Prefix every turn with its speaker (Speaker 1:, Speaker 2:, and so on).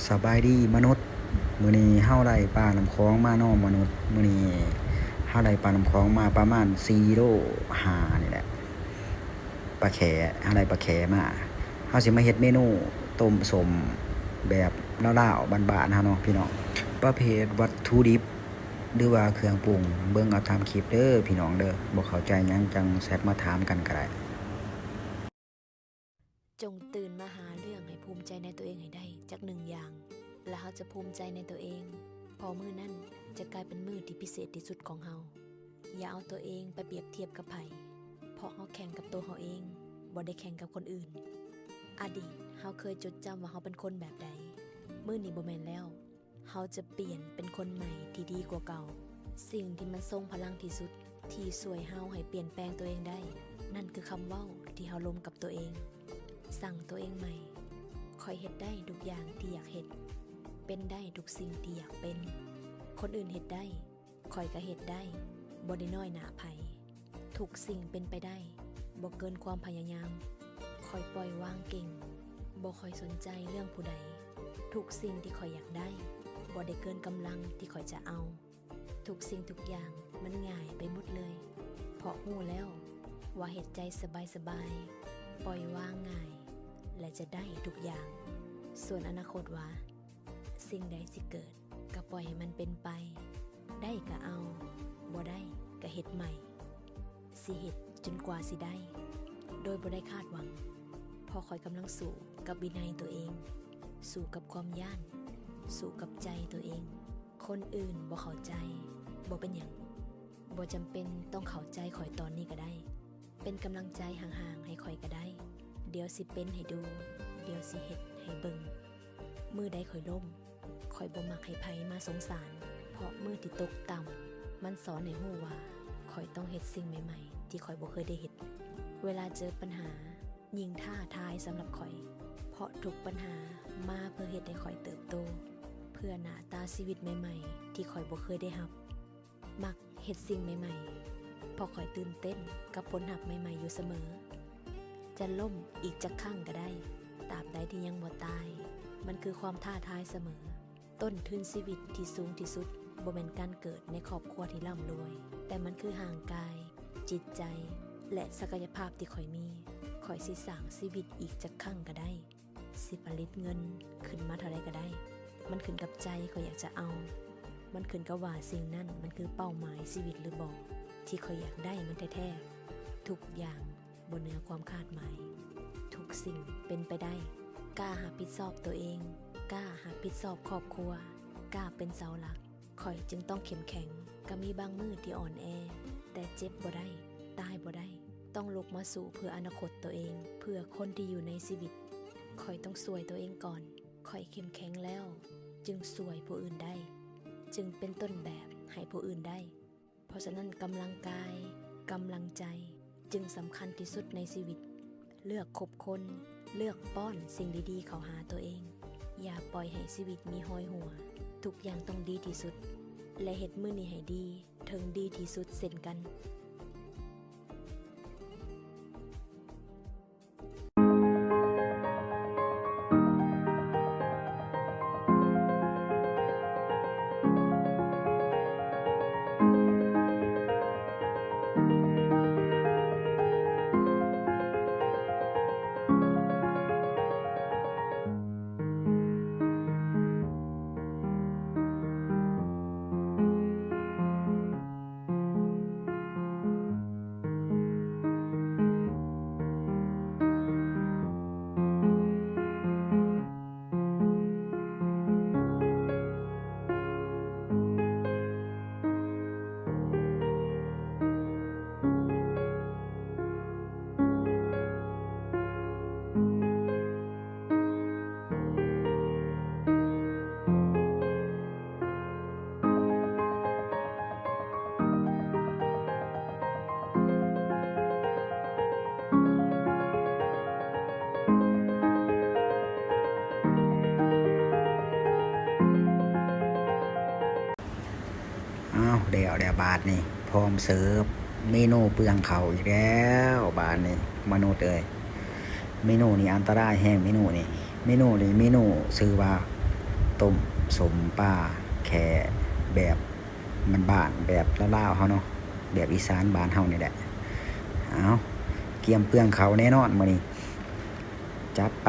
Speaker 1: สบายดีมนุษย์มื้อนี้เฮาได้ปลาน้ำคลองมาเนาะมนุษย์มื้อนี้เฮาได้ปลาน้ำคลองมาประมาณ4โล5นี่แหละปลาแขเฮาได้ปลาแขมาเฮาสิมาเฮ็ดเมนูต้มส้มแบบลาวๆบ้านๆเฮาเนาะพี่น้องประเภทวัตถุดิบหรือว่าเครื่องปรุงเบิ่งเอาตามคลิปเด้อพี่น้องเด้อบ่เข้าใจหยังจังแชทมาถามกันก็ได้
Speaker 2: จงตื่นมาหาเรื่องให้ภูมิใจในตัวเองให้ได้จักหนึ่งอย่างและเขาจะภูมิใจในตัวเองพอมื้อนั้นจะกลายเป็นมื้อที่พิเศษที่สุดของเฮาอย่าเอาตัวเองไปเปรียบเทียบกับไผเพราะเฮาแข่งกับตัวเฮาเองบ่ได้แข่งกับคนอื่นอดีตเฮาเคยจดจำว่าเฮาเป็นคนแบบใดมื้อนี้บ่แม่นแล้วเฮาจะเปลี่ยนเป็นคนใหม่ที่ดีกว่าเก่าสิ่งที่มันทรงพลังที่สุดที่ช่วยเฮาให้เปลี่ยนแปลงตัวเองได้นั่นคือคำเว้าที่เฮาลมกับตัวเองสั่งตัวเองใหม่คอยเฮ็ดได้ทุกอย่างที่อยากเฮ็ดเป็นได้ทุกสิ่งที่อยากเป็นคนอื่นเฮ็ดได้คอยก็เฮ็ดได้บ่ได้น้อยหน้าไผทุกสิ่งเป็นไปได้บ่เกินความพยายามคอยปล่อยวางเก่งบ่คอยสนใจเรื่องผู้ใดทุกสิ่งที่คอยอยากได้บ่ได้เกินกำลังที่คอยจะเอาทุกสิ่งทุกอย่างมันง่ายไปหมดเลยเพราะฮู้แล้วว่าเฮ็ดใจสบายๆปล่อยวางง่ายและจะได้ทุกอย่างส่วนอนาคตว่าสิ่งใดสิเกิดก็ปล่อยให้มันเป็นไปได้ก็เอาบ่ได้ก็เฮ็ดใหม่สิเฮ็ดจนกว่าสิได้โดยบ่ได้คาดหวังพอคอยกำลังสู้กับวินัยตัวเองสู้กับความย่านสู้กับใจตัวเองคนอื่นบ่เข้าใจบ่เป็นหยังบ่จำเป็นต้องเข้าใจคอยตอนนี้ก็ได้เป็นกำลังใจห่างๆให้คอยก็ได้เดี๋ยวสิเป็นให้ดูเดี๋ยวสิเฮ็ดให้เบิ่งมือใดข่อยล้มข่อยบ่มักให้ไผมาสงสารเพราะมือที่ตกต่ำมันสอนให้ฮู้ว่าข่อยต้องเฮ็ดสิ่งใหม่ๆที่ข่อยบ่เคยได้เฮ็ดเวลาเจอปัญหายิ่งท้าทายสำหรับข่อยเพราะทุกปัญหามาเพื่อเฮ็ดให้ข่อยเติบโตเพื่อหน้าตาชีวิตใหม่ๆที่ข่อยบ่เคยได้รับมักเฮ็ดสิ่งใหม่ๆเพราะข่อยตื่นเต้นกับผลลัพธ์ใหม่ๆอยู่เสมอจะล่มอีกจักครั้งก็ได้ตราบใดที่ยังบ่ตายมันคือความท้าทายเสมอต้นทุนชีวิตที่สูงที่สุดบ่แม่นการเกิดในครอบครัวที่ร่ำรวยแต่มันคือห่างกายจิตใจและศักยภาพที่ข่อยมีข่อยสิสร้างชีวิตอีกจักครั้งก็ได้สิผลิตเงินขึ้นมาเท่าใดก็ได้มันขึ้นกับใจข่อยอยากจะเอามันขึ้นกับว่าสิ่งนั้นมันคือเป้าหมายชีวิตหรือบ่ที่ข่อยอยากได้มันแท้ๆทุกอย่างบนเหนือความคาดหมายทุกสิ่งเป็นไปได้กล้ารับผิดชอบตัวเองกล้ารับผิดชอบครอบครัวกล้าเป็นเสาหลักข่อยจึงต้องเข้มแข็งก็มีบางมื้อที่อ่อนแอแต่เจ็บบ่ได้ตายบ่ได้ต้องลุกมาสู้เพื่ออนาคตตัวเองเพื่อคนที่อยู่ในชีวิตข่อยต้องช่วยตัวเองก่อนข่อยเข้มแข็งแล้วจึงช่วยผู้อื่นได้จึงเป็นต้นแบบให้ผู้อื่นได้เพราะฉะนั้นกำลังกายกำลังใจจึงสำคัญที่สุดในชีวิตเลือกคบคนเลือกป้อนสิ่งดีๆเข้าหาตัวเองอย่าปล่อยให้ชีวิตมีห้อยหัวทุกอย่างต้องดีที่สุดและเฮ็ดมื้อนี้ให้ดีถึงดีที่สุดเช่นกัน
Speaker 1: อ้าวเดี๋ยวบาทนี่พร้อมเสิร์ฟเมนูเปลืองเขาอีกแล้วบาทนี่มนุษย์เอ้ยเมนูนี้อันตรายแห้งเมนูนี้ชื่อว่า ต้มสมปลาแค่แบบมันบ้านแบบลาวๆเฮาเนาะแบบอีสานบ้านเฮานี่แหละเอาเกียมเปลืองเขาแน่นอนมื้อนี้จัดไป